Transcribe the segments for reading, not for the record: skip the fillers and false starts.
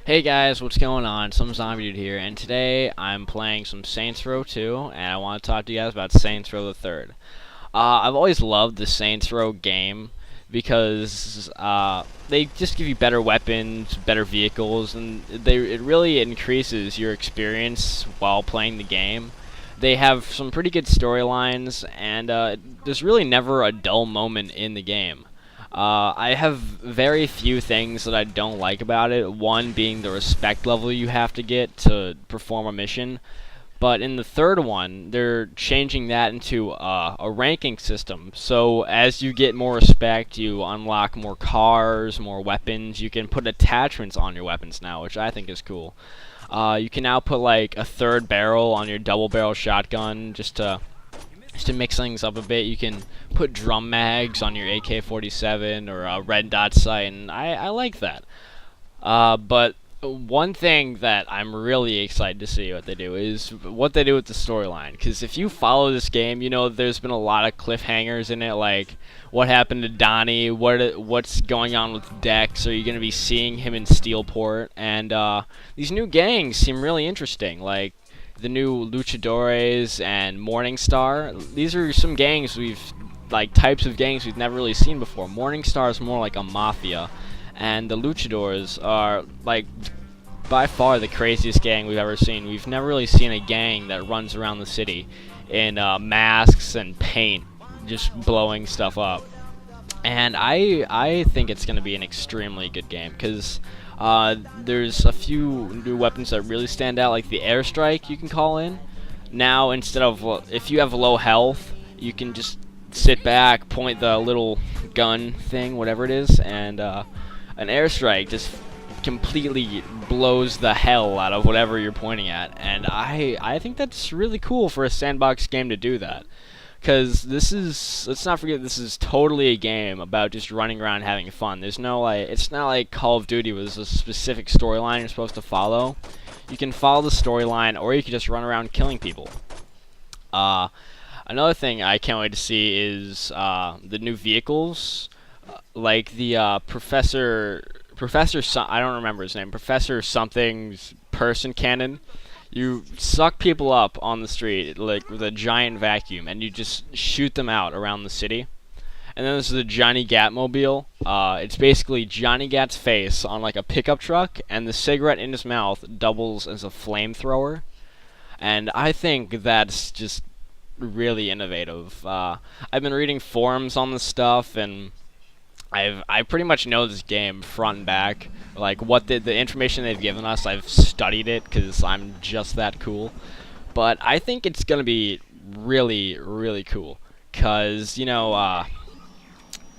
Hey guys, what's going on? SomeZombieDude here, and today I'm playing some Saints Row 2, and I want to talk to you guys about Saints Row the Third. I've always loved the Saints Row game because they just give you better weapons, better vehicles, and it really increases your experience while playing the game. They have some pretty good storylines, and there's really never a dull moment in the game. I have very few things that I don't like about it. One being the respect level you have to get to perform a mission. But in the third one, they're changing that into a ranking system. So as you get more respect, you unlock more cars, more weapons. You can put attachments on your weapons now, which I think is cool. You can now put like a third barrel on your double barrel shotgun just to mix things up a bit. You can put drum mags on your AK-47 or a red dot sight, and I like that. But one thing that I'm really excited to see what they do is what they do with the storyline. Because if you follow this game, you know there's been a lot of cliffhangers in it, like what happened to Donnie, what's going on with Dex. Are you going to be seeing him in Steelport? And these new gangs seem really interesting, like the new Luchadores and Morningstar. These are some gangs types of gangs we've never really seen before. Morningstar is more like a mafia, and the Luchadors are like by far the craziest gang we've ever seen. We've never really seen a gang that runs around the city in masks and paint, just blowing stuff up. And I think it's going to be an extremely good game because there's a few new weapons that really stand out, like the airstrike you can call in. Now, instead of, if you have low health, you can just sit back, point the little gun thing, whatever it is, and an airstrike just completely blows the hell out of whatever you're pointing at. And I think that's really cool for a sandbox game to do that. Because let's not forget, this is totally a game about just running around having fun. There's no, it's not like Call of Duty was a specific storyline you're supposed to follow. You can follow the storyline, or you can just run around killing people. Another thing I can't wait to see is the new vehicles, like the Professor, I don't remember his name, Professor something's person cannon. You suck people up on the street like with a giant vacuum, and you just shoot them out around the city. And then there's the Johnny Gatmobile. It's basically Johnny Gat's face on like a pickup truck, and the cigarette in his mouth doubles as a flamethrower. And I think that's just really innovative. I've been reading forums on this stuff, and I pretty much know this game front and back. Like what the information they've given us, I've studied it because I'm just that cool. But I think it's gonna be really, really cool. Cause you know,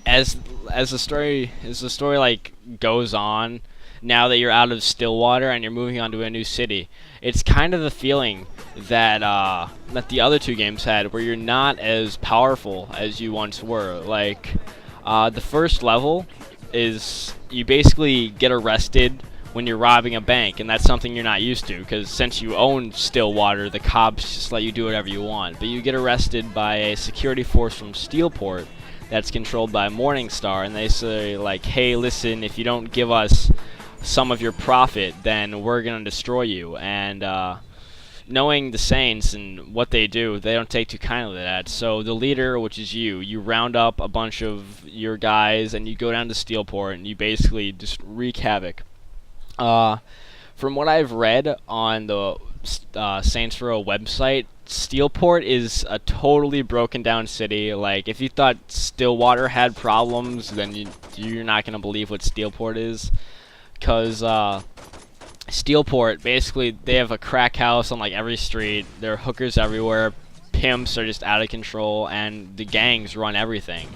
as the story like goes on, now that you're out of Stillwater and you're moving on to a new city, it's kind of the feeling that that the other two games had, where you're not as powerful as you once were. Like the first level is you basically get arrested when you're robbing a bank, and that's something you're not used to because since you own Stillwater, the cops just let you do whatever you want. But you get arrested by a security force from Steelport that's controlled by Morningstar, and they say like, hey, listen, if you don't give us some of your profit, then we're gonna destroy you. And knowing the Saints and what they do, they don't take too kindly to that. So the leader, which is you round up a bunch of your guys and you go down to Steelport and you basically just wreak havoc. From what I've read on the Saints Row website, Steelport is a totally broken down city. Like, if you thought Stillwater had problems, then you're not going to believe what Steelport is. Because Steelport, basically, they have a crack house on like every street. There are hookers everywhere. Pimps are just out of control, and the gangs run everything.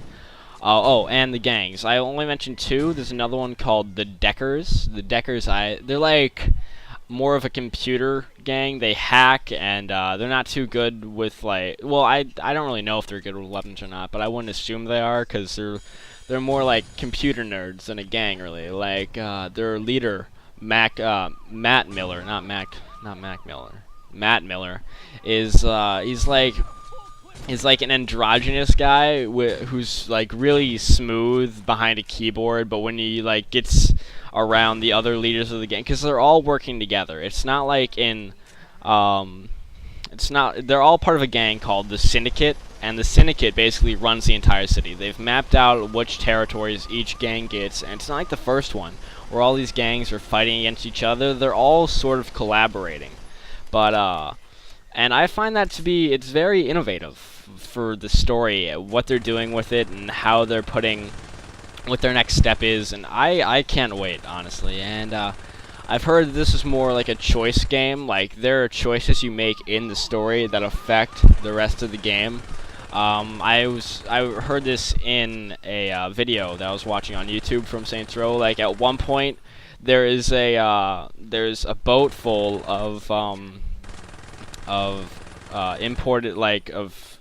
Oh, and the gangs. I only mentioned two. There's another one called the Deckers. The Deckers, they're like more of a computer gang. They hack, and they're not too good with like. Well, I don't really know if they're good with weapons or not, but I wouldn't assume they are because they're more like computer nerds than a gang, really. Like their leader, Matt Miller is he's like is like an androgynous guy who's like really smooth behind a keyboard, but when he like gets around the other leaders of the gang, because they're all working together. It's not like in, it's not. They're all part of a gang called the Syndicate, and the Syndicate basically runs the entire city. They've mapped out which territories each gang gets, and it's not like the first one where all these gangs are fighting against each other. They're all sort of collaborating, but and I find that to be, it's very innovative for the story, what they're doing with it, and how they're putting, what their next step is, and I can't wait, honestly. And I've heard this is more like a choice game, like there are choices you make in the story that affect the rest of the game. I heard this in a video that I was watching on YouTube from Saints Row. Like at one point, there's a boat full of imported, like, of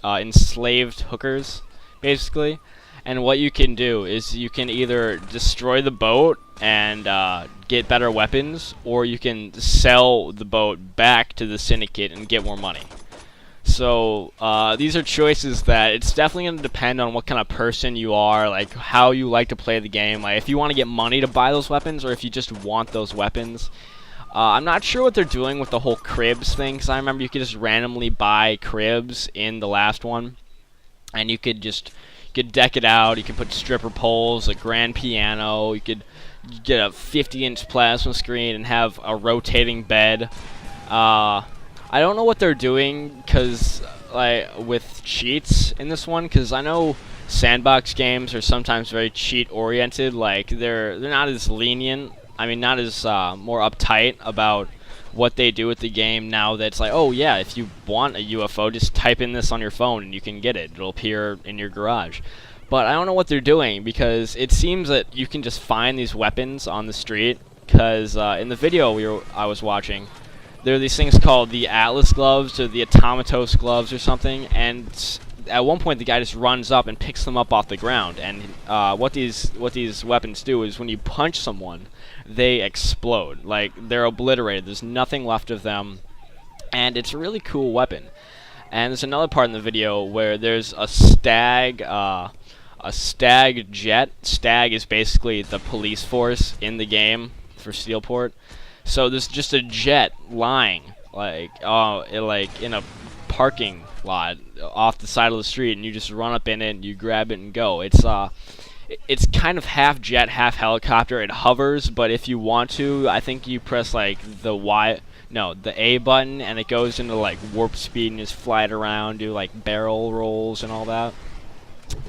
enslaved hookers, basically. And what you can do is you can either destroy the boat and get better weapons, or you can sell the boat back to the Syndicate and get more money. So these are choices that it's definitely going to depend on what kind of person you are, like how you like to play the game. Like if you want to get money to buy those weapons, or if you just want those weapons. I'm not sure what they're doing with the whole cribs thing, because I remember you could just randomly buy cribs in the last one, and you could deck it out. You could put stripper poles, a grand piano. You could get a 50-inch plasma screen and have a rotating bed. I don't know what they're doing, cause like with cheats in this one, because I know sandbox games are sometimes very cheat oriented. Like they're not as lenient. I mean, not as more uptight about what they do with the game now that it's like, oh yeah, if you want a UFO, just type in this on your phone and you can get it. It'll appear in your garage. But I don't know what they're doing, because it seems that you can just find these weapons on the street, because in the video I was watching, there are these things called the Atlas gloves or the Automatos gloves or something, and at one point the guy just runs up and picks them up off the ground, and what these weapons do is when you punch someone, they explode. Like they're obliterated. There's nothing left of them, and it's a really cool weapon. And there's another part in the video where there's a stag jet. Stag is basically the police force in the game for Steelport. So there's just a jet lying like in a parking lot off the side of the street, and you just run up in it and you grab it and go. It's kind of half jet, half helicopter. It hovers, but if you want to, I think you press like the A button, and it goes into like warp speed and just fly it around, do like barrel rolls and all that.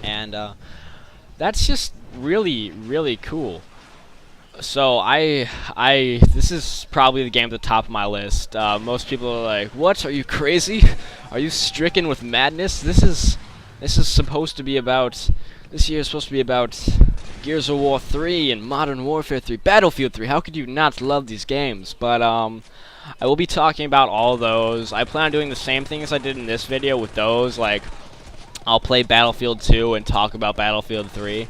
And that's just really, really cool. So this is probably the game at the top of my list. Most people are like, "What? Are you crazy? Are you stricken with madness? This is supposed to be about." This year is supposed to be about Gears of War 3 and Modern Warfare 3, Battlefield 3. How could you not love these games? But I will be talking about all those. I plan on doing the same thing as I did in this video with those. Like, I'll play Battlefield 2 and talk about Battlefield 3.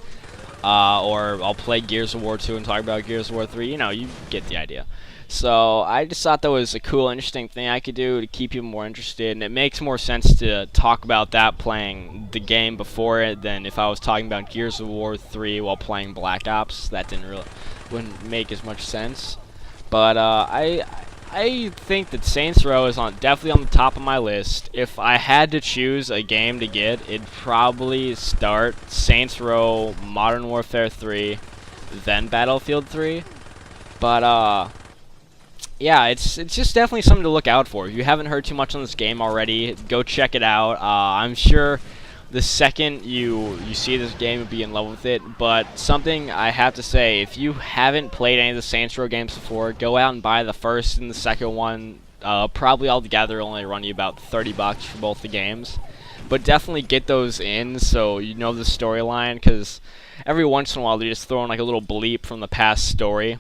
Or I'll play Gears of War 2 and talk about Gears of War 3. You know, you get the idea. So I just thought that was a cool, interesting thing I could do to keep people more interested, and it makes more sense to talk about that playing the game before it than if I was talking about Gears of War 3 while playing Black Ops. That wouldn't make as much sense. But I think that Saints Row is definitely on the top of my list. If I had to choose a game to get, it'd probably start Saints Row, Modern Warfare 3, then Battlefield 3. But yeah, it's just definitely something to look out for. If you haven't heard too much on this game already, go check it out. I'm sure the second you see this game, you'll be in love with it. But something I have to say, if you haven't played any of the Saints Row games before, go out and buy the first and the second one. Probably all together only run you about $30 for both the games. But definitely get those in so you know the storyline, because every once in a while they just throw in like a little bleep from the past story.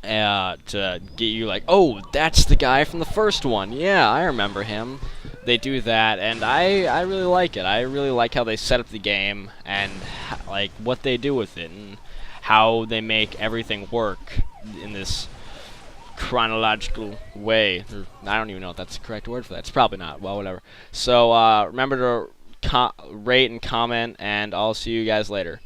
To get you like, oh, that's the guy from the first one. Yeah, I remember him. They do that, and I really like it. I really like how they set up the game and like what they do with it and how they make everything work in this chronological way. I don't even know if that's the correct word for that. It's probably not. Well, whatever. So remember to rate and comment, and I'll see you guys later.